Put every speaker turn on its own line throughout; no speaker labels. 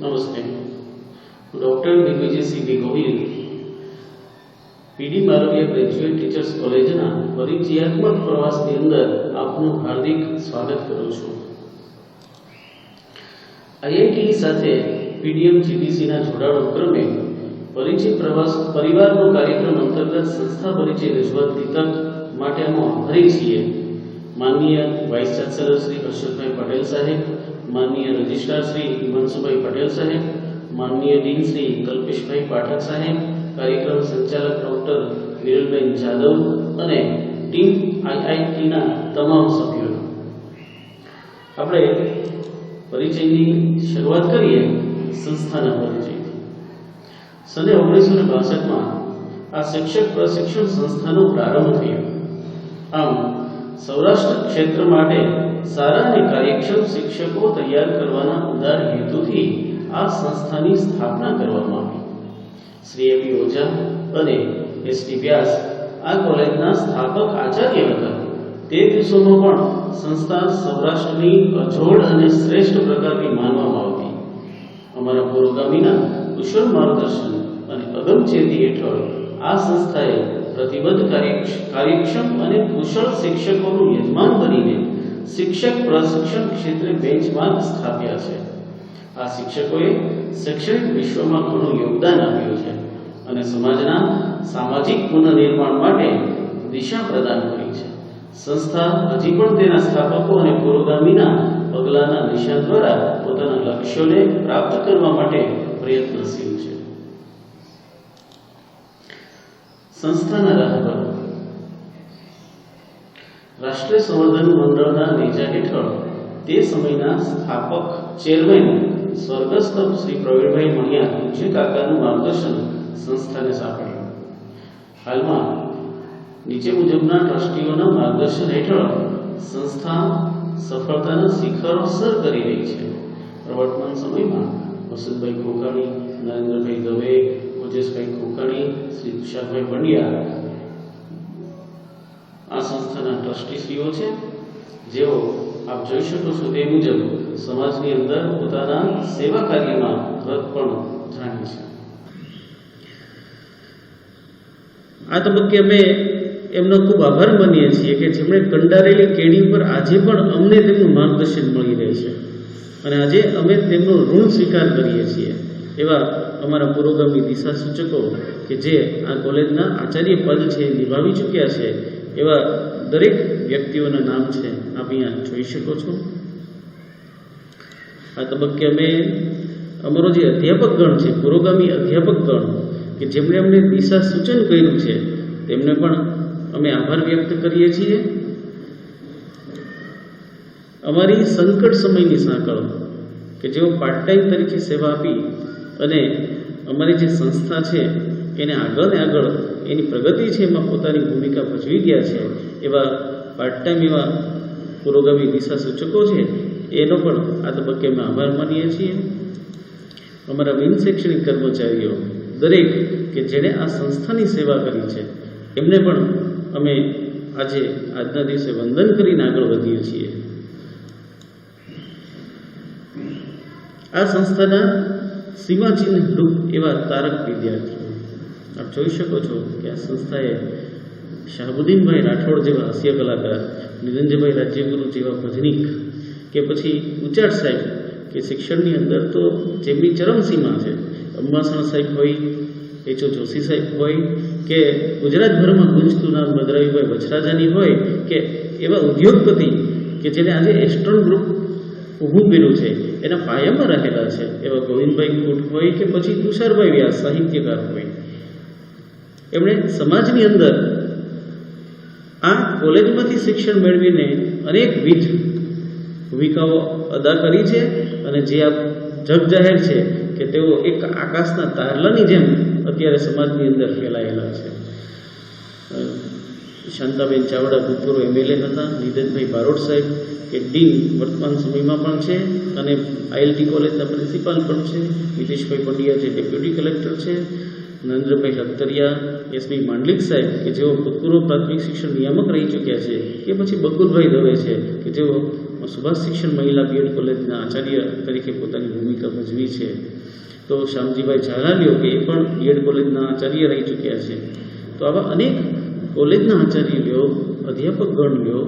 નમસ્તે, હું ડૉક્ટર દિગ્વિજયસિંહ ગોહિલ પીડી Malaviya graduate teachers કોલેજના પરિચયાત્મક પ્રવાસની અંદર આપનું હાર્દિક સ્વાગત કરું છું. આઈઆઈટી સાથે પીડીએમ જીટીસીના જોડાણ ઉપક્રમે પરિચય પ્રવાસ પરિવારનો કાર્યક્રમ અંતર્ગત સંસ્થા પરિચય રજૂઆતની તક માટે અમે આભારી છીએ. માનનીય વાઇસ ચાન્સેલર શ્રી હર્ષદભાઈ પટેલ સાહેબ, માનનીય રજિસ્ટ્રાર શ્રી હિમાંશુભાઈ પટેલ સાહેબ, માનનીય ડીન શ્રી કલ્પેશભાઈ પાઠક સાહેબ, કાર્યક્રમ સંચાલક ડૉક્ટર વિરલબેન જાદવ અને ટીમ આઈઆઈટીના તમામ સભ્યો. આપણે પરિચયની શરૂઆત કરીએ સંસ્થાના પરિચયથી. સને 1962માં આ શિક્ષક પ્રશિક્ષણ સંસ્થાનો પ્રારંભ થયો. આમ સૌરાષ્ટ્ર ક્ષેત્ર માટે સારા અને કાર્યક્ષમ શિક્ષકો તૈયાર કરવાના ઉદાર હેતુથી આ સંસ્થાની સ્થાપના કરવામાં આવી. શ્રી એપી ઓઝા અને એસટી વ્યાસ આ કોલેજના સ્થાપક આચાર્ય હતા. તે દિવસોમાં પણ સંસ્થા સૌરાષ્ટ્રની અજોડ અને શ્રેષ્ઠ પ્રકારની માનવામાં આવતી. અમારા પુરોગામીના કુશળ માર્ગદર્શન અને અગમચેતી હેઠળ આ સંસ્થાએ પ્રતિબદ્ધ કાર્યક્ષમ અને કુશળ શિક્ષકોનું યજમાન બનીને શિક્ષક પ્રશિક્ષણ ક્ષેત્રે બેન્ચમાર્ક સ્થાપ્યા છે. આ શિક્ષકોએ શૈક્ષણિક વિશ્વમાં ઘણું યોગદાન આપ્યું છે અને સમાજના સામાજિક પુનઃનિર્માણ માટે દિશા પ્રદાન કરી છે. સંસ્થા હજી પણ તેના સ્થાપકો અને પુરોગામીના પગલાંના નિશાન દ્વારા પોતાના લક્ષ્યોને પ્રાપ્ત કરવા માટે પ્રયત્નશીલ છે. સંસ્થાના રાહબરો રાષ્ટ્રીય સંવર્ધન મંડળના નેજા હેઠળ તે સમયના સ્થાપક ચેરમેન સ્વર્ગસ્થ શ્રી પ્રવીણભાઈ મણિયા પૂજ્ય કાકાનું માર્ગદર્શન સંસ્થાને સાંપડ્યું. હાલમાં નીચે મુજબના ટ્રસ્ટીઓના માર્ગદર્શન હેઠળ સંસ્થા સફળતાના શિખરો સર કરી રહી છે. પ્રવર્તમાન સમયમાં વસંતભાઈ ખોખાણી, નરેન્દ્રભાઈ દવે, ઓજસભાઈ ખોખાણી, શ્રી તુષારભાઈ પંડ્યા આ સંસ્થાના ટ્રસ્ટીશ્રીઓ છે, જેઓ આપ જોઈ શકો છો તે મુજબ સમાજની અંદર પોતાના સેવા કાર્યમાં રત પણ જાણે છે. આ તબક્કે અમે એમનો ખૂબ આભાર માનીએ છીએ કે જેમણે કંડારેલી કેડી પર આજે પણ અમને તેમનું માર્ગદર્શન મળી રહે છે અને આજે અમે તેમનો ઋણ સ્વીકાર કરીએ છીએ. એવા અમારા પુરોગામી દિશા સૂચકો કે જે આ કોલેજના આચાર્ય પદ છે નિભાવી ચૂક્યા છે, એવા દરેક વ્યક્તિઓના નામ છે આપ અહીંયા જોઈ શકો છો. આ તબક્કે અમે અમારો જે અધ્યાપક ગણ છે, પુરોગામી અધ્યાપક ગણ કે જેમણે અમને દિશા સૂચન કર્યું છે, તેમને પણ અમે આભાર વ્યક્ત કરીએ છીએ. અમારી સંકટ સમયની સાંકળ કે જેઓ પાર્ટ ટાઈમ તરીકે સેવા આપી અને અમારી જે સંસ્થા છે એને આગળ ને આગળ એની પ્રગતિ છે એમાં પોતાની ભૂમિકા ભજવી ગયા છે, એવા પાર્ટ ટાઈમ એવા પુરોગામી દિશા સૂચકો છે, એનો પણ આ તબક્કે અમે આભાર માનીએ છીએ. અમારા બિન શૈક્ષણિક કર્મચારીઓ દરેક કે જેણે આ સંસ્થાની સેવા કરી છે, એમને પણ અમે આજે આજના દિવસે વંદન કરીને આગળ વધીએ છીએ. આ સંસ્થાના સીમાચિહ્ન રૂપ એવા તારક વિદ્યાર્થીઓ આપ જોઈ શકો છો કે આ સંસ્થાએ શાહબુદ્દીનભાઈ રાઠોડ જેવા હાસ્ય કલાકાર, નિરંજનભાઈ રાજ્યગુરુ જેવા ભજનીક કે પછી ઉચાટ સાહેબ કે શિક્ષણની અંદર તો જેમની ચરમસીમા છે, અંબાસણ સાહેબ હોય, એચઓ જોશી સાહેબ હોય કે ગુજરાતભરમાં ગુંજતું નામ બદરાવીભાઈ વચરાજાની હોય કે એવા ઉદ્યોગપતિ કે જેને આજે એસ્ટ્રોન ગ્રુપ ઊભું કર્યું છે, એના પાયામાં રહેલા છે, એવા ગોવિંદભાઈ ખોટ હોય કે પછી તુષારભાઈ વ્યાસ સાહિત્યકાર હોય, એમણે સમાજની અંદર આ કોલેજમાંથી શિક્ષણ મેળવીને અનેકવિધ ભૂમિકાઓ અદા કરી છે અને જે આ જગ જાહેર છે કે તેઓ એક આકાશના તારલાની જેમ અત્યારે સમાજની અંદર ફેલાયેલા છે. શાંતાબેન ચાવડા ભૂતપૂર્વ એમએલએ હતા, નિદેનભાઈ બારોટ સાહેબ કે ડીન વર્તમાન સમયમાં પણ છે અને આઈએલટી કોલેજના પ્રિન્સિપાલ પણ છે, નીતિશભાઈ પંડ્યા જે ડેપ્યુટી કલેક્ટર છે, નરેન્દ્રભાઈ લખતરિયા, એસબી માંડલિક સાહેબ કે જેઓ ભૂતપૂર્વ પ્રાથમિક શિક્ષણ નિયામક રહી ચૂક્યા છે, કે પછી બકુલભાઈ દવે છે કે જેઓ સુભાષ શિક્ષણ મહિલા બીએડ કોલેજના આચાર્ય તરીકે પોતાની ભૂમિકા ભજવી છે. તો શ્યામજીભાઈ ઝાલા લ્યો કે એ પણ બીએડ કોલેજના આચાર્ય રહી ચૂક્યા છે. તો આવા અનેક કોલેજના આચાર્ય લ્યો, અધ્યાપક ગણ લ્યો,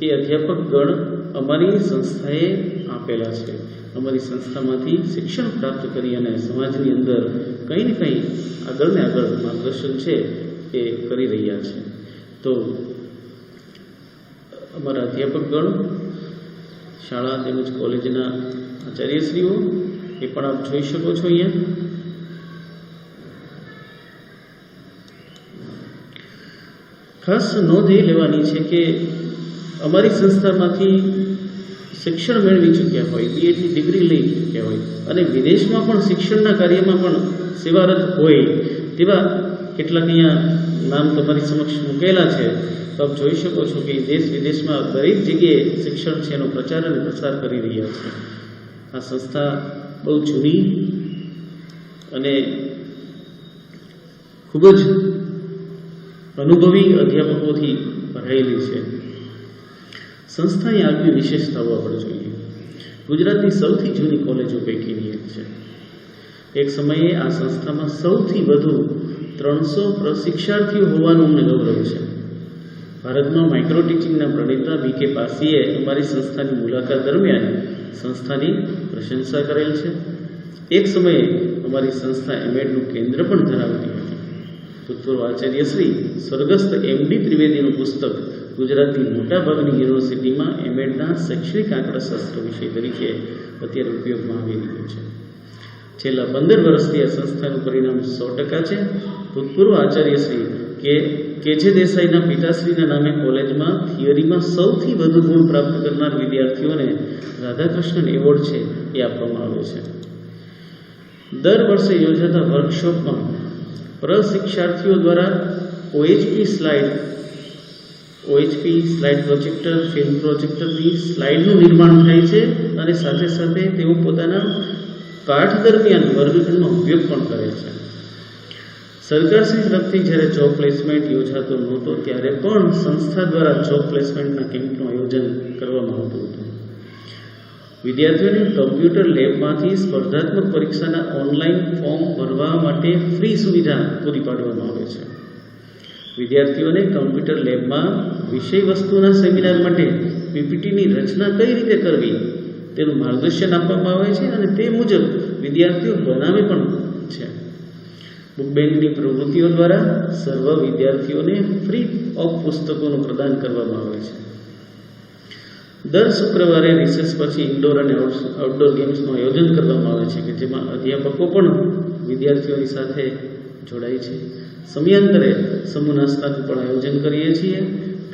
એ અધ્યાપક ગણ અમારી સંસ્થાએ આપેલા છે. અમારી સંસ્થામાંથી શિક્ષણ પ્રાપ્ત કરી અને સમાજની અંદર કંઈ ને કંઈ આગળ ને આગળ માર્ગદર્શન છે એ કરી રહ્યા છે. તો અમારા અધ્યાપક ગણ, શાળા તેમજ કોલેજના આચાર્યશ્રીઓ એ પણ આપ જોઈ શકો છો. અહીંયા ખાસ નોંધ એ લેવાની છે કે અમારી સંસ્થામાંથી શિક્ષણ મેળવી ચૂક્યા હોય, બીએડની ડિગ્રી લઈ ચૂક્યા હોય અને વિદેશમાં પણ શિક્ષણના કાર્યમાં પણ સેવારત હોય તેવા કેટલાક અહીંયા નામ તમારી સમક્ષ મૂકેલા છે. તો આપ જોઈ શકો છો કે દેશ વિદેશમાં દરેક જગ્યાએ શિક્ષણ છે એનો પ્રચાર અને પ્રસાર કરી રહ્યા છે. આ સંસ્થા બહુ જૂની અને ખૂબ જ અનુભવી અધ્યાપકોથી ભરાયેલી છે. સંસ્થાની આગવી વિશેષતાઓ આપણે જોઈએ. ગુજરાતની સૌથી જૂની કોલેજો પૈકીની એક છે. એક સમયે આ સંસ્થામાં સૌથી વધુ 300 પ્રશિક્ષાર્થીઓ હોવાનું અમને ગૌરવ છે. ભારતમાં માઇક્રો ટીચિંગના પ્રણેતા વી.કે. પાસીએ અમારી સંસ્થાની મુલાકાત દરમિયાન સંસ્થાની પ્રશંસા કરેલ છે. એક સમયે અમારી સંસ્થા એમએડનું કેન્દ્ર પણ ધરાવતી હતી. ભૂતપૂર્વ આચાર્ય શ્રી સ્વર્ગસ્થ એમ.ડી. ત્રિવેદીનું પુસ્તક ગુજરાતની મોટાભાગની યુનિવર્સિટીમાં એમએડના શૈક્ષણિક આંકડાશાસ્ત્ર વિષય તરીકે અત્યારે ઉપયોગમાં આવી રહ્યું છે. છેલ્લા 15 વર્ષથી આ સંસ્થાનું પરિણામ 100% છે. ભૂતપૂર્વ આચાર્ય શ્રી કે.જે. દેસાઈના પિતાશ્રીના નામે કોલેજમાં થિયરીમાં સૌથી વધુ ગુણ પ્રાપ્ત કરનાર વિદ્યાર્થીઓને રાધાકૃષ્ણન એવોર્ડ છે એ આપવામાં આવે છે. દર વર્ષે યોજાતા વર્કશોપમાં પ્રશિક્ષાર્થીઓ દ્વારા ઓએચપી સ્લાઇડ પ્રોજેક્ટર, ફિલ્મ પ્રોજેક્ટરની સ્લાઇડનું નિર્માણ થાય છે અને સાથે સાથે તેઓ પોતાના પાઠ દરમિયાન વર્ગખંડમાં ઉપયોગ પણ કરે છે. સરકારશ્રી તરફથી જ્યારે જોબ પ્લેસમેન્ટ યોજાતો નહોતો ત્યારે પણ સંસ્થા દ્વારા જોબ પ્લેસમેન્ટના કેમ્પનું આયોજન કરવામાં આવતું હતું. વિદ્યાર્થીઓને કમ્પ્યુટર લેબમાંથી સ્પર્ધાત્મક પરીક્ષાના ઓનલાઈન ફોર્મ ભરવા માટે ફ્રી સુવિધા પૂરી પાડવામાં આવે છે. વિદ્યાર્થીઓને કમ્પ્યુટર લેબમાં વિષય વસ્તુના સેમિનાર માટે પીપીટીની રચના કઈ રીતે કરવી તેનું માર્ગદર્શન આપવામાં આવે છે અને તે મુજબ વિદ્યાર્થીઓ બનાવે પણ છે. બુક બેંકની પ્રવૃત્તિઓ દ્વારા સર્વ વિદ્યાર્થીઓને ફ્રી ઓફ પુસ્તકોનું પ્રદાન કરવામાં આવે છે. દર શુક્રવારે રિસેસ પછી ઇન્ડોર અને આઉટડોર ગેમ્સનું આયોજન કરવામાં આવે છે કે જેમાં અધ્યાપકો પણ વિદ્યાર્થીઓની સાથે જોડાય છે. સમયાંતરે સમૂહ નાસ્તાનું પણ આયોજન કરીએ છીએ.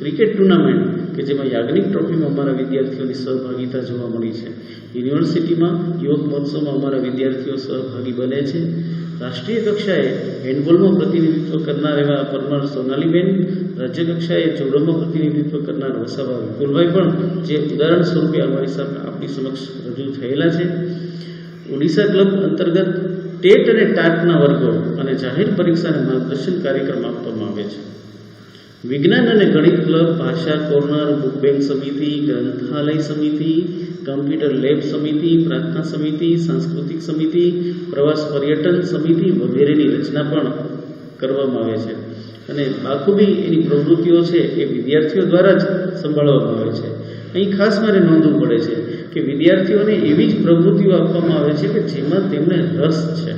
ક્રિકેટ ટુર્નામેન્ટ કે જેમાં યાજ્ઞિક ટ્રોફીમાં અમારા વિદ્યાર્થીઓની સહભાગિતા જોવા મળી છે. યુનિવર્સિટીમાં યુવક મહોત્સવમાં અમારા વિદ્યાર્થીઓ સહભાગી બને છે. રાષ્ટ્રીય કક્ષાએ હેન્ડબોલમાં પ્રતિનિધિત્વ કરનાર એવા પરમાર સોનાલીબેન, રાજ્ય કક્ષાએ જોડોમાં પ્રતિનિધિત્વ કરનાર વસાવા વિપુલભાઈ પણ જે ઉદાહરણ સ્વરૂપે અમારી સાથે આપણી સમક્ષ રજૂ થયેલા છે. ઓડિશા ક્લબ અંતર્ગત ટેટ અને ટાટના વર્ગો અને જાહેર પરીક્ષાને માર્ગદર્શન કાર્યક્રમ આપવામાં આવે છે. વિજ્ઞાન અને ગણિત ક્લબ, ભાષા કોર્નર, બુક બેંક સમિતિ, ગ્રંથાલય સમિતિ, કમ્પ્યુટર લેબ સમિતિ, પ્રાર્થના સમિતિ, સાંસ્કૃતિક સમિતિ, પ્રવાસ પર્યટન સમિતિ વગેરેની રચના પણ કરવામાં આવે છે. અને બાખૂબી એની પ્રવૃત્તિઓ છે એ વિદ્યાર્થીઓ દ્વારા જ સંભાળવામાં આવે છે. અહીં ખાસ મારે નોંધવું પડે છે કે વિદ્યાર્થીઓને એવી જ પ્રવૃત્તિઓ આપવામાં આવે છે કે જેમાં તેમને રસ છે.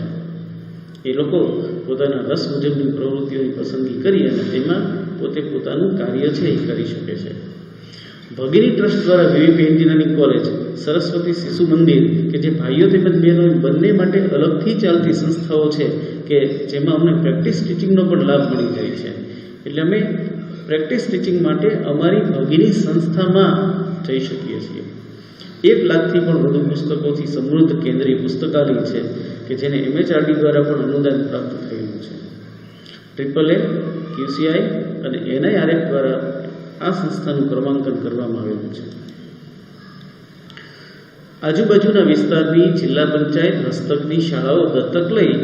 એ લોકો પોતાના રસ મુજબની પ્રવૃત્તિઓની પસંદગી કરી અને તેમાં પોતે પોતાનું કાર્ય છે એ કરી શકે છે. ભગીની ટ્રસ્ટ દ્વારા વીવીપી એન્જિનિયરિંગ કોલેજ, સરસ્વતી શિશુ મંદિર કે જે ભાઈઓ તેમજ બહેનો બંને માટે અલગથી ચાલતી સંસ્થાઓ છે કે જેમાં અમને પ્રેક્ટિસ ટીચિંગનો પણ લાભ મળી જાય છે. એટલે અમે પ્રેક્ટિસ ટીચિંગ માટે અમારી ભગીની સંસ્થામાં જઈ શકીએ છીએ. 1 લાખથી પણ વધુ પુસ્તકોથી સમૃદ્ધ કેન્દ્રીય પુસ્તકાલય છે કે જેને MHRD દ્વારા પણ અનુદાન પ્રાપ્ત થયેલું છે. AAA, QCI અને NIRF દ્વારા આ સંસ્થાનું ક્રમાંકન કરવામાં આવેલું છે. આજુબાજુના વિસ્તારની જિલ્લા પંચાયત હસ્તકની શાળાઓ દત્તક લઈ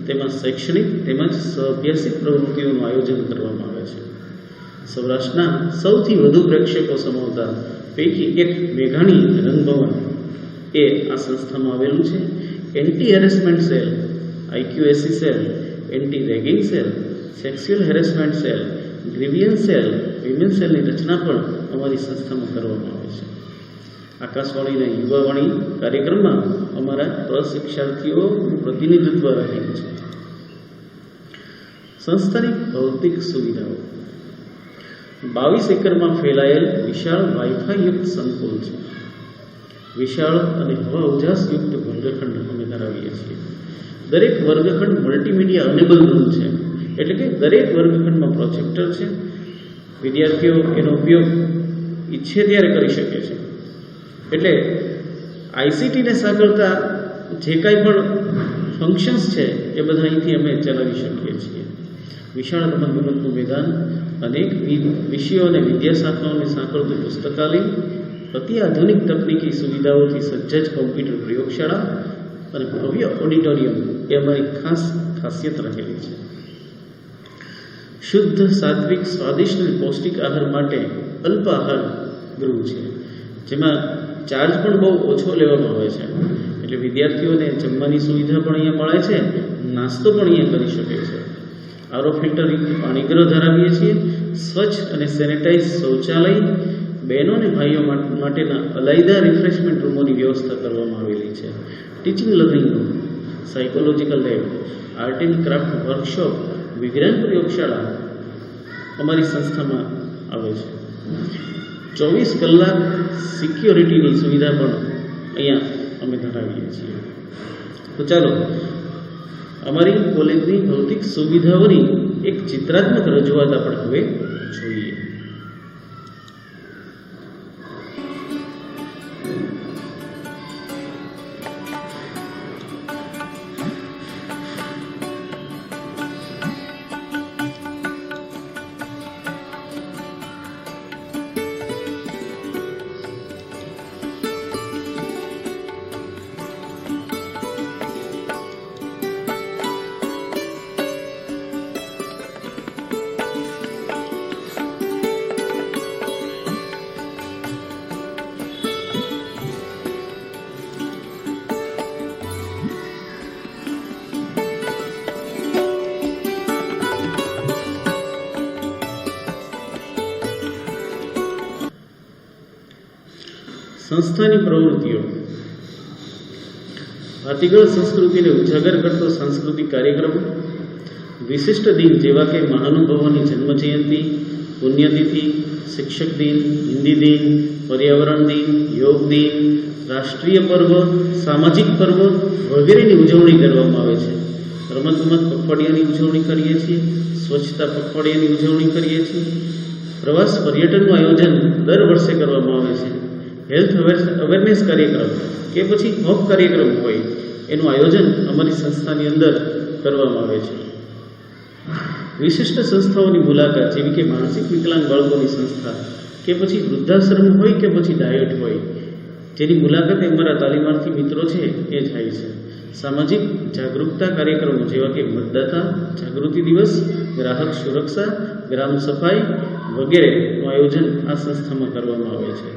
તેમાં શૈક્ષણિક તેમજ સહઅભ્યાસિક પ્રવૃત્તિઓનું આયોજન કરવામાં આવે છે. સૌરાષ્ટ્રના સૌથી વધુ પ્રેક્ષકો સમાવતા પૈકી એક મેઘાણી રંગભવન એ આ સંસ્થામાં આવેલું છે. Anti harassment cell, IQAC cell, anti ragging cell, sexual harassment cell, grievance cell, women સેલની રચના પણ અમારી સંસ્થામાં કરવામાં આવે છે. આકાશવાણીના યુવાવાણી કાર્યક્રમમાં અમારા પ્રશિક્ષાર્થીઓનું પ્રતિનિધિત્વ રહેલું છે. સંસ્થાની ભૌતિક સુવિધાઓ 22 એકરમાં ફેલાયેલ વિશાળ વાઈફાઈ યુક્ત સંકુલ છે. વિશાળ અને હવા ઉજાસયુક્ત વર્ગખંડ અમે ધરાવીએ છીએ. દરેક વર્ગખંડ મલ્ટીમીડિયા અનેબલ રૂમ છે, એટલે કે દરેક વર્ગખંડમાં પ્રોજેક્ટર છે. વિદ્યાર્થીઓ એનો ઉપયોગ ઈચ્છે ત્યારે કરી શકે છે. એટલે ICTને સાંકળતા જે કાંઈ પણ ફંક્શન્સ છે એ બધા અહીંથી અમે ચલાવી શકીએ છીએ. વિશાળ રમતગમતનું મેદાન, અનેક વિષયો અને વિદ્યાશાખાઓને સાંકળતું પુસ્તકાલય, અતિ આધુનિક તકનીકી સુવિધાઓથી સજ્જ કોમ્પ્યુટર પ્રયોગશાળા અને ભવ્ય ઓડિટોરિયમ એ અમારી ખાસ ખાસિયત રહેલી છે. શુદ્ધ, સાત્વિક, સ્વાદિષ્ટ અને પૌષ્ટિક આહાર માટે અલ્પ આહાર ગૃહ છે, જેમાં ચાર્જ પણ બહુ ઓછો લેવામાં આવે છે. એટલે વિદ્યાર્થીઓને જમવાની સુવિધા પણ અહીંયા મળે છે, નાસ્તો પણ અહીંયા કરી શકે છે. આરો ફિલ્ટરયુક્ત પાણીગૃહ ધરાવીએ છીએ. સ્વચ્છ અને સેનેટાઇઝ શૌચાલય, બહેનો અને ભાઈઓ માટેના અલાયદા રિફ્રેશમેન્ટ રૂમોની વ્યવસ્થા કરવામાં આવેલી છે. Teaching learning room, psychological lab, art and craft workshop, વિજ્ઞાન પ્રયોગશાળા અમારી સંસ્થામાં આવે છે. 24 કલાક સિક્યોરિટીની સુવિધા પણ અહીંયા અમે ધરાવીએ છીએ. તો ચાલો અમારી કોલેજની ભૌતિક સુવિધાઓની એક ચિત્રાત્મક રજૂઆત આપણે હવે જોઈએ. સંસ્થાની પ્રવૃત્તિઓ: ભાતીગળ સંસ્કૃતિને ઉજાગર કરતો સાંસ્કૃતિક કાર્યક્રમ, વિશિષ્ટ દિન જેવા કે મહાનુભાવોની જન્મજયંતિ, પુણ્યતિથિ, શિક્ષક દિન, હિન્દી દિન, પર્યાવરણ દિન, યોગ દિન, રાષ્ટ્રીય પર્વ, સામાજિક પર્વ વગેરેની ઉજવણી કરવામાં આવે છે. રમતગમત પખવાડિયાની ઉજવણી કરીએ છીએ. સ્વચ્છતા પખવાડિયાની ઉજવણી કરીએ છીએ. પ્રવાસ પર્યટનનું આયોજન દર વર્ષે કરવામાં આવે છે. હેલ્થ અવેરનેસ કાર્યક્રમ કે પછી હોપ કાર્યક્રમ હોય એનું આયોજન અમારી સંસ્થાની અંદર કરવામાં આવે છે. વિશિષ્ટ સંસ્થાઓની મુલાકાત જેવી કે માનસિક વિકલાંગ બાળકોની સંસ્થા કે પછી વૃદ્ધાશ્રમ હોય કે પછી ડાયટ હોય, જેની મુલાકાતે અમારા તાલીમાર્થી મિત્રો છે એ જાય છે. સામાજિક જાગૃતતા કાર્યક્રમો જેવા કે મતદાતા જાગૃતિ દિવસ, ગ્રાહક સુરક્ષા, ગ્રામ સફાઈ વગેરેનું આયોજન આ સંસ્થામાં કરવામાં આવે છે.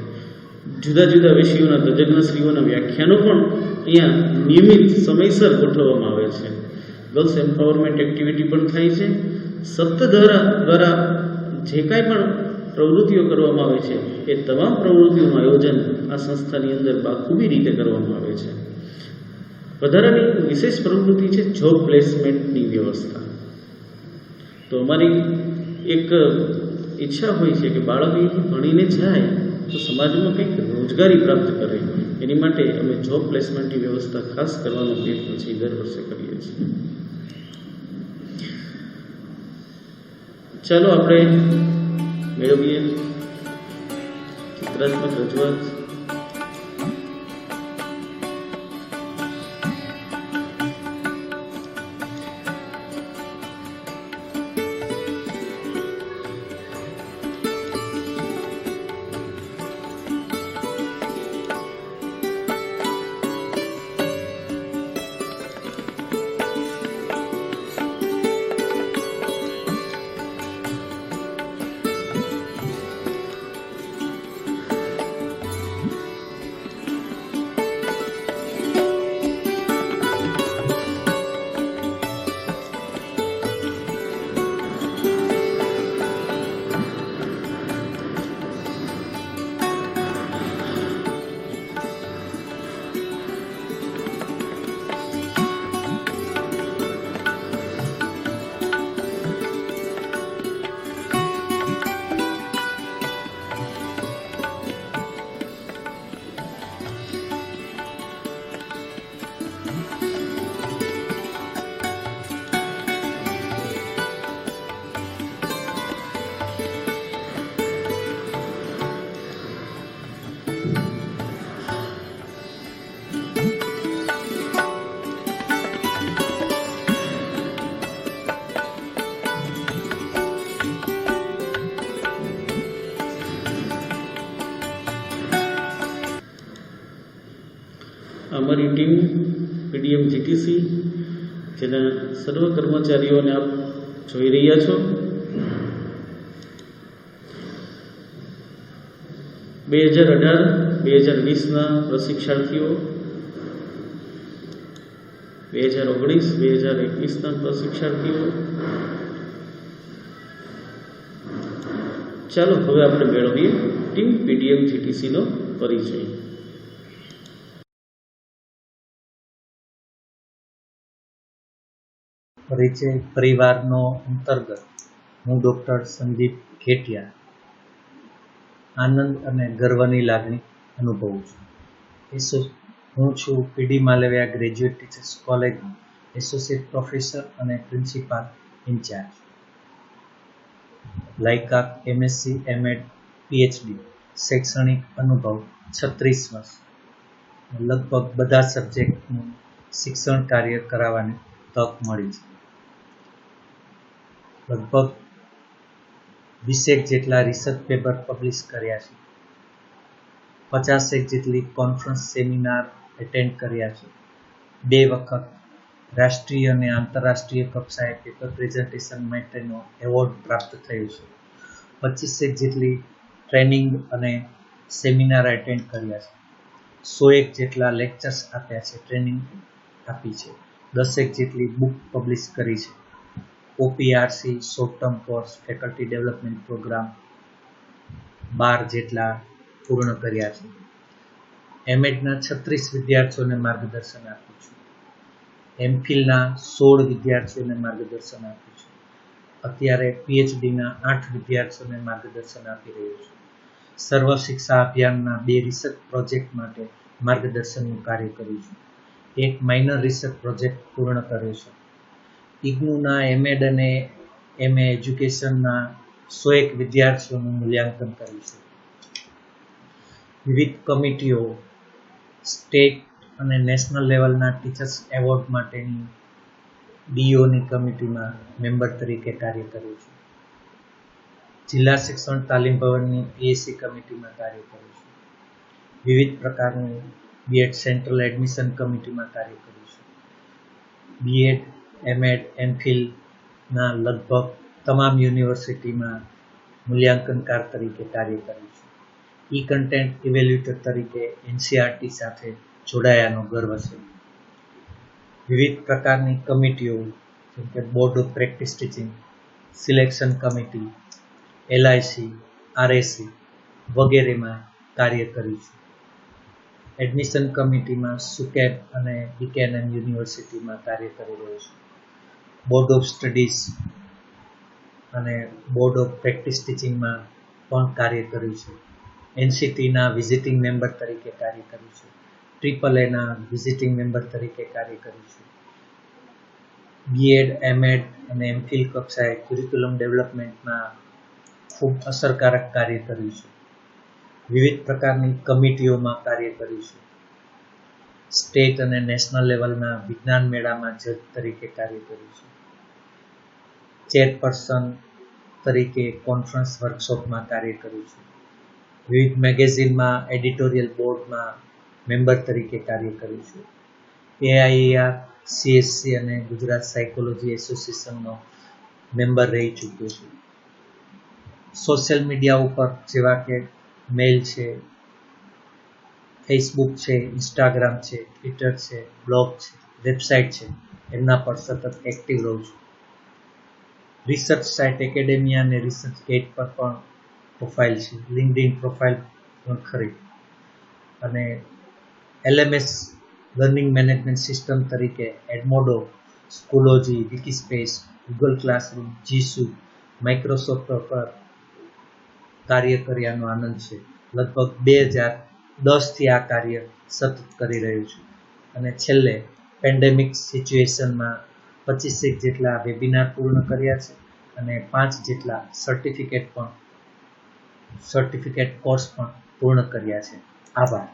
જુદા જુદા વિષયોના તજજ્ઞશ્રીઓના વ્યાખ્યાનો પણ અહીંયા નિયમિત સમયસર ગોઠવવામાં આવે છે. ગર્લ્સ એમ્પાવરમેન્ટ એક્ટિવિટી પણ થાય છે. સપ્તધારા જે કાંઈ પણ પ્રવૃત્તિઓ કરવામાં આવે છે એ તમામ પ્રવૃત્તિઓનું આયોજન આ સંસ્થાની અંદર બાખૂબી રીતે કરવામાં આવે છે. વધારાની વિશેષ પ્રવૃત્તિ છે જોબ પ્લેસમેન્ટની વ્યવસ્થા. તો અમારી એક ઈચ્છા હોય છે કે બાળક અહીંથી ભણીને જાય તો સમાજમાં કંઈક રોજગારી પ્રાપ્ત કરે. એની માટે અમે જોબ પ્લેસમેન્ટની વ્યવસ્થા ખાસ કરવાનો પ્રયત્ન છે દર વર્ષે કરીએ છીએ. ચાલો આપણે મેળવીએ ચિત્રાત્મક રજૂઆત. અમારી ટીમ પીડીએમ જીટીસી જેના સર્વ કર્મચારીઓને આપ જોઈ રહ્યા છો. 2018-2020ના પ્રશિક્ષાર્થીઓ, 2019-2021ના પ્રશિક્ષાર્થીઓ. ચાલો હવે આપણે મેળવીએ ટીમ પીડીએમ જીટીસીનો પરિચય.
પરિચય પરિવારનો અંતર્ગત હું ડૉક્ટર સંદીપ ઘેટિયા આનંદ અને ગર્વની લાગણી અનુભવું છું. હું છું પીડી માલવિયા ગ્રેજ્યુએટ ટીચર્સ કોલેજમાં એસોસિએટ પ્રોફેસર અને પ્રિન્સિપાલ ઇન્ચાર્જ. લાયકાત એમએસસી, એમએડ, પીએચડી, શૈક્ષણિક અનુભવ 36 વર્ષ. લગભગ બધા સબ્જેક્ટનું શિક્ષણ કાર્ય કરાવવાની તક મળી છે. લગભગ 20 જેટલા રિસર્ચ પેપર પબ્લિશ કર્યા છે. 50 જેટલી કોન્ફરન્સ સેમિનાર એટેન્ડ કર્યા છે. 2 વખત રાષ્ટ્રીય અને આંતરરાષ્ટ્રીય કક્ષાએ પેપર પ્રેઝન્ટેશન માટેનો એવોર્ડ પ્રાપ્ત થયો છે. 25 જેટલી ટ્રેનિંગ અને સેમિનાર એટેન્ડ કર્યા છે. 101 જેટલા લેક્ચર્સ આપ્યા છે, ટ્રેનિંગ આપી છે. 10 જેટલી બુક પબ્લિશ કરી છે. OPRC short term course, faculty development programme 12 જેટલા પૂર્ણ કર્યા છે. એમએડના 36 વિદ્યાર્થીઓને માર્ગદર્શન આપ્યું છે. એમફિલના 16 વિદ્યાર્થીઓને માર્ગદર્શન આપ્યું છે. અત્યારે પીએચડીના 8 વિદ્યાર્થીઓને માર્ગદર્શન આપી રહ્યું છે. સર્વ શિક્ષા અભિયાનના 2 રિસર્ચ પ્રોજેક્ટ માટે માર્ગદર્શનનું કાર્ય કર્યું છે. 1 માઇનર રિસર્ચ પ્રોજેક્ટ પૂર્ણ કર્યો છે. ઇગ્નુના એમએડ અને એમએ એજ્યુકેશનના 101 વિદ્યાર્થીઓનું મૂલ્યાંકન કર્યું છે. વિવિધ કમિટીઓ, સ્ટેટ અને નેશનલ લેવલના ટીચર્સ એવોર્ડ માટેની ડીઓની કમિટીમાં મેમ્બર તરીકે કાર્ય કર્યું છે. જિલ્લા શિક્ષણ તાલીમ ભવનની પીએસસી કમિટીમાં કાર્ય કર્યું છે. વિવિધ પ્રકારની બીએડ સેન્ટ્રલ એડમિશન કમિટીમાં કાર્ય કર્યું છે. બીએડ, એમએડ, એમફિલના લગભગ તમામ યુનિવર્સિટીમાં મૂલ્યાંકનકાર તરીકે કાર્ય કર્યું છે. ઈ કન્ટેન્ટ ઇવેલ્યુએટર તરીકે એનસીઆરટી સાથે જોડાયાનો ગર્વ છે. વિવિધ પ્રકારની કમિટીઓ જેમ કે board of practice teaching, selection committee, LIC, RAC વગેરેમાં કાર્ય કર્યું છે. એડમિશન કમિટીમાં સુકેબ અને બીકેએનએમ યુનિવર્સિટીમાં કાર્ય કરી રહ્યો છે. બોર્ડ ઓફ સ્ટડીઝ અને બોર્ડ ઓફ પ્રેક્ટિસ ટીચિંગમાં પણ કાર્ય કર્યું છે. એનસીટીના વિઝિટિંગ મેમ્બર તરીકે કાર્ય કર્યું છે. AAAના વિઝિટિંગ મેમ્બર તરીકે કાર્ય કર્યું છે. બીએડ, એમએડ અને એમફિલ કક્ષાએ ક્યુરિક્યુલમ ડેવલપમેન્ટમાં ખૂબ અસરકારક કાર્ય કર્યું છે. વિવિધ પ્રકારની કમિટીઓમાં કાર્ય કર્યું છે. સ્ટેટ અને નેશનલ લેવલના વિજ્ઞાન મેળામાં જજ તરીકે કાર્ય કર્યું છે. ચેરપર્સન તરીકે કોન્ફરન્સ વર્કશોપમાં કાર્ય કર્યું છે. વિવિધ મેગેઝિનમાં એડિટોરિયલ બોર્ડમાં મેમ્બર તરીકે કાર્ય કર્યું છે. એઆઈઆર, સીએસસી અને ગુજરાત સાયકોલોજી એસોસિએશનનો મેમ્બર રહી ચૂક્યો છે. સોશિયલ મીડિયા ઉપર જેવા કે મેલ છે, ફેસબુક છે, ઇન્સ્ટાગ્રામ છે, ટ્વિટર છે, બ્લોગ છે, વેબસાઇટ છે, એમના પર સતત એક્ટિવ રહું છું. રિસર્ચ સાઇટ એકેડેમિયા અને રિસર્ચ ગેટ પર પણ પ્રોફાઇલ છે. લિંક્ડઇન પ્રોફાઇલ પણ ખરી. અને એલએમએસ લર્નિંગ મેનેજમેન્ટ સિસ્ટમ તરીકે એડમોડો, સ્કૂલોજી, વિકીસ્પેસ, ગૂગલ ક્લાસરૂમ, જીસુ, માઇક્રોસોફ્ટ પર કાર્ય કર્યાનો આનંદ છે. લગભગ 2010થી આ કાર્ય સતત કરી રહ્યું છું. અને છેલ્લે પેન્ડેમિક સિચ્યુએશનમાં 25 જેટલા વેબિનાર પૂર્ણ કર્યા છે અને 5 જેટલા સર્ટિફિકેટ કોર્સ પણ પૂર્ણ કર્યા છે. આભાર.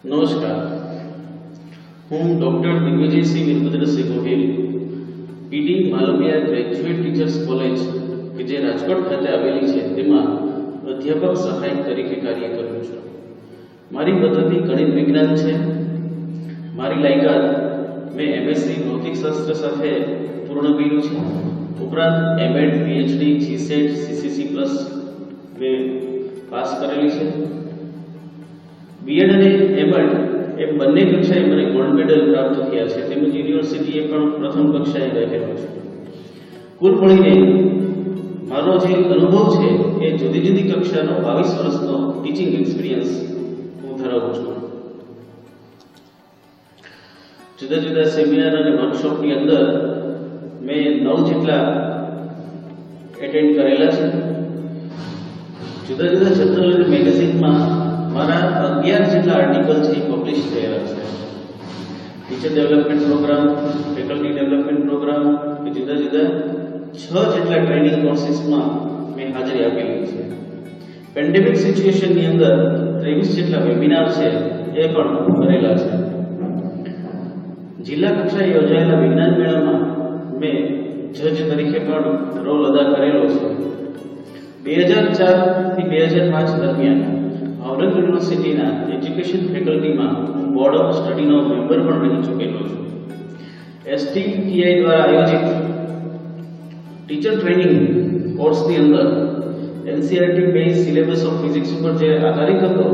નમસ્કાર, હું ડૉક્ટર દિગ્વિજયસિંહ વીરભદ્રસિંહ ગોહિલ, પીડી માલવિયા ગ્રેજ્યુએટ ટીચર્સ કોલેજ કે જે રાજકોટ ખાતે આવેલી છે તેમાં અધ્યાપક સહાયક તરીકે કાર્ય કરું છું. મારી પદ્ધતિ ગણિત વિજ્ઞાન છે. મારી લાયકાત મેં એમએસસી ભૌતિક શાસ્ત્ર સાથે પૂર્ણ કર્યું છે. ઉપરાંત MEd, PhD, GSET, CCC plus મેં પાસ કરેલી છે. બીએડ અને એમએડ એ બંને કક્ષાએ મને ગોલ્ડ મેડલ પ્રાપ્ત થયા છે. તેમજ યુનિવર્સિટીએ પણ પ્રથમ કક્ષાએ રહેલો છે. કુલ મળીને મારો જે અનુભવ છે એ જુદી જુદી કક્ષાનો 22 વર્ષનો ટીચિંગ એક્સપિરિયન્સ હું ધરાવું છું. જુદા જુદા સેમિનાર અને વર્કશોપની અંદર મેં 9 જેટલા એટેન્ડ કરેલા છે. જુદા જુદા જર્નલ અને મેગેઝિનમાં મારા 11 જેટલા આર્ટિકલ છે એ પબ્લિશ થયેલા છે. Teacher development program, faculty development program કે જુદા જુદા 6 જેટલા ટ્રેનિંગ કોર્સીસમાં મેં હાજરી આપેલી છે. પેન્ડેમિક સિચ્યુએશનની અંદર 23 જેટલા વેબિનાર છે એ પણ કરેલા છે. જિલ્લા કક્ષાએ યોજાયેલા વિજ્ઞાન મેળામાં મેં જજ તરીકે પણ રોલ અદા કરેલો છે. 2004 થી 2005 દરમિયાન ઔરંગ યુનિવર્સિટીના એજ્યુકેશન ફેકલ્ટીમાં બોર્ડ ઓફ સ્ટડીનો મેમ્બર પણ રહી ચૂકેલો છું. STTI દ્વારા આયોજિત ટીચર ટ્રેનિંગ કોર્સની અંદર NCERT base syllabus of physics ઉપર જે આધારિત હતો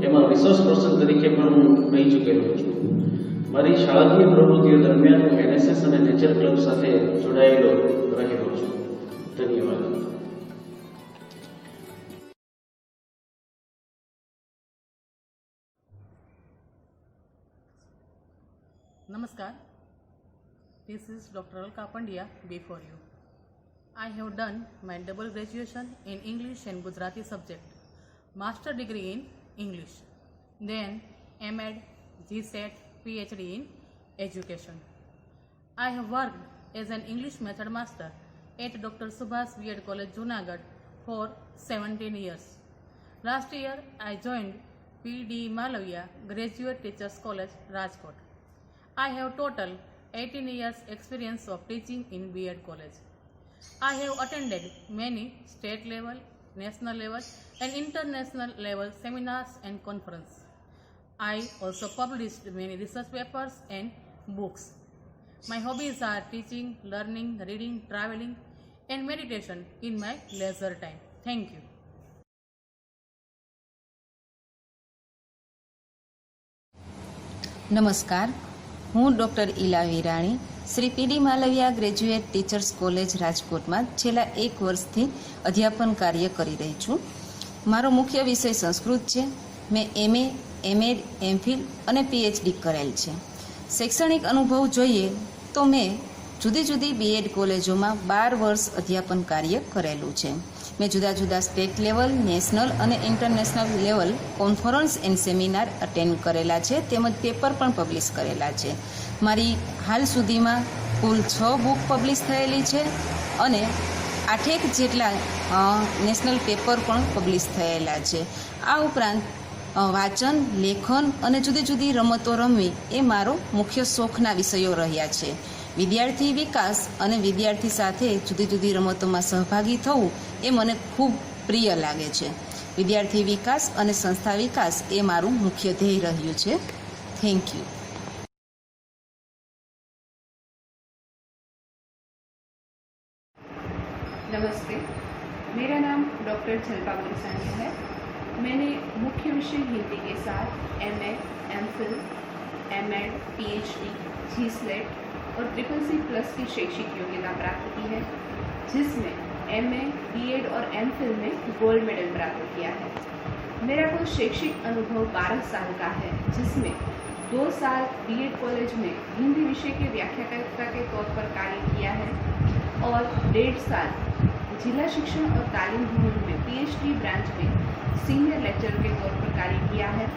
એમાં રિસોર્સ પર્સન તરીકે પણ હું રહી ચૂકેલો છું. મારી શાળાકીય પ્રવૃત્તિઓ દરમિયાન હું NSS અને નેચર ક્લબ સાથે જોડાયેલો રહેલો છું. ધન્યવાદ.
Namaskar, this is Dr. Alka Pandya before you. I have done my double graduation in English and Gujarati subject, master degree in English, then M.Ed, GSET, PhD in education. I have worked as an English method master at Dr. Subhas B.Ed College, Junagadh for 17 years. Last year, I joined P.D. Malavia Graduate Teachers College, Rajkot. I have total 18 years experience of teaching in B.Ed College. I have attended many state level, national level and international level seminars and conferences. I also published many research papers and books. My hobbies are teaching, learning, reading, traveling and meditation in my leisure time. Thank you.
નમસ્કાર, હું doctor Ila Virani Shri પીડી Malviya graduate teachers college રાજકોટમાં છેલ્લા 1 વર્ષથી અધ્યાપન કાર્ય કરી રહી છું. મારો મુખ્ય વિષય સંસ્કૃત છે. મેં MA, M.Ed, M.Phil અને PhD કરેલ છે. શૈક્ષણિક અનુભવ જોઈએ તો મેં જુદી જુદી B.Ed કોલેજોમાં 12 વર્ષ અધ્યાપન કાર્ય કરેલું છે. મેં જુદા જુદા સ્ટેટ લેવલ, નેશનલ અને international level conference and seminar attend કરેલા છે, તેમજ પેપર પણ પબ્લિશ કરેલા છે. મારી હાલ સુધીમાં કુલ 6 બુક પબ્લિશ થયેલી છે અને 8 જેટલા નેશનલ પેપર પણ પબ્લિશ થયેલા છે. આ ઉપરાંત વાંચન, લેખન અને જુદી જુદી રમતો રમવી એ મારો મુખ્ય શોખના વિષયો રહ્યા છે. વિદ્યાર્થી વિકાસ અને વિદ્યાર્થી સાથે જુદી જુદી રમતોમાં સહભાગી થવું એ મને ખૂબ પ્રિય લાગે છે. વિદ્યાર્થી વિકાસ અને સંસ્થા વિકાસ એ મારું મુખ્ય ધ્યેય રહ્યું છે. Thank you.
नमस्ते, मेरा नाम डॉक्टर झलपा गुलसानी है. मैंने मुख्य विषय हिंदी के साथ M.Ed, M.Phil, M.Ed, PhD, GSET और CCC प्लस की शैक्षिक योग्यता प्राप्त की है, जिसमें M.A, B.Ed और M.Phil में गोल्ड मेडल प्राप्त किया है. मेरा कुल शैक्षिक अनुभव 12 साल का है, जिसमें 2 साल B.Ed कॉलेज में हिंदी विषय के व्याख्याता के तौर पर कार्य किया है और 1.5 साल जिला शिक्षण और तालीम भवन में PhD ब्रांच में सीनियर लेक्चरर के तौर पर कार्य किया है.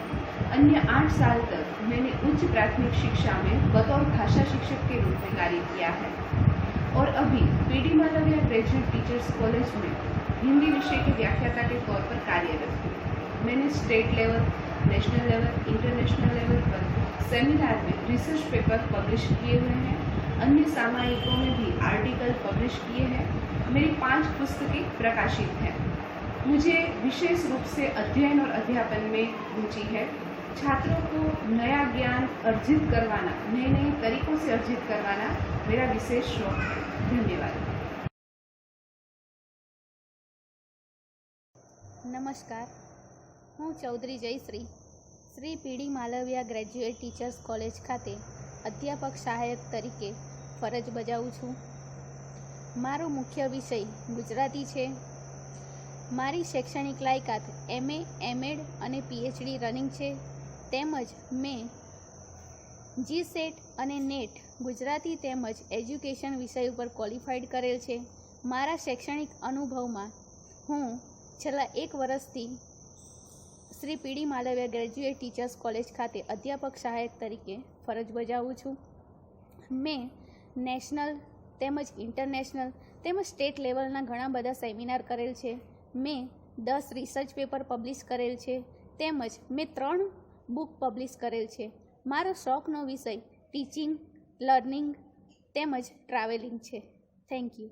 अन्य 8 साल तक मैंने उच्च प्राथमिक शिक्षा में बतौर भाषा शिक्षक के रूप में कार्य किया है और अभी PD Malviya graduate teachers college में हिंदी विषय के व्याख्याता के तौर पर कार्यरत हूँ. मैंने state level, national level, international level पर सेमिनार में रिसर्च पेपर पब्लिश किए हुए हैं. अन्य सामायिकों में भी आर्टिकल पब्लिश किए हैं. मेरी 5 पुस्तकें प्रकाशित हैं। मुझे विशेष रूप से अध्ययन और अध्यापन में रुचि है। छात्रों को नया ज्ञान अर्जित करवाना, नए नए तरीकों से अर्जित करवाना मेरा विशेष शौक है। धन्यवाद।
નમસ્કાર, હું ચૌધરી જયશ્રી શ્રી પીડી માલવિયા ગ્રેજ્યુએટ ટીચર્સ કોલેજ ખાતે અધ્યાપક સહાયક તરીકે ફરજ બજાવું છું. મારો મુખ્ય વિષય ગુજરાતી છે. મારી શૈક્ષણિક લાયકાત MA, MEd અને PhD રનિંગ છે. તેમજ મેં GSET અને NET ગુજરાતી તેમજ એજ્યુકેશન વિષય ઉપર ક્વોલિફાઈડ કરેલ છે. મારા શૈક્ષણિક અનુભવમાં હું છેલ્લા 1 વર્ષથી શ્રી પીડી માલવિયા ગ્રેજ્યુએટ ટીચર્સ કોલેજ ખાતે અધ્યાપક સહાયક તરીકે ફરજ બજાવું છું. મેં નેશનલ તેમજ ઇન્ટરનેશનલ તેમજ સ્ટેટ લેવલના ઘણા બધા સેમિનાર કરેલ છે. મેં 10 રિસર્ચ પેપર પબ્લિશ કરેલ છે. તેમજ મેં 3 બુક પબ્લિશ કરેલ છે. મારો શોખનો વિષય ટીચિંગ, લર્નિંગ તેમજ ટ્રાવેલિંગ છે. Thank you.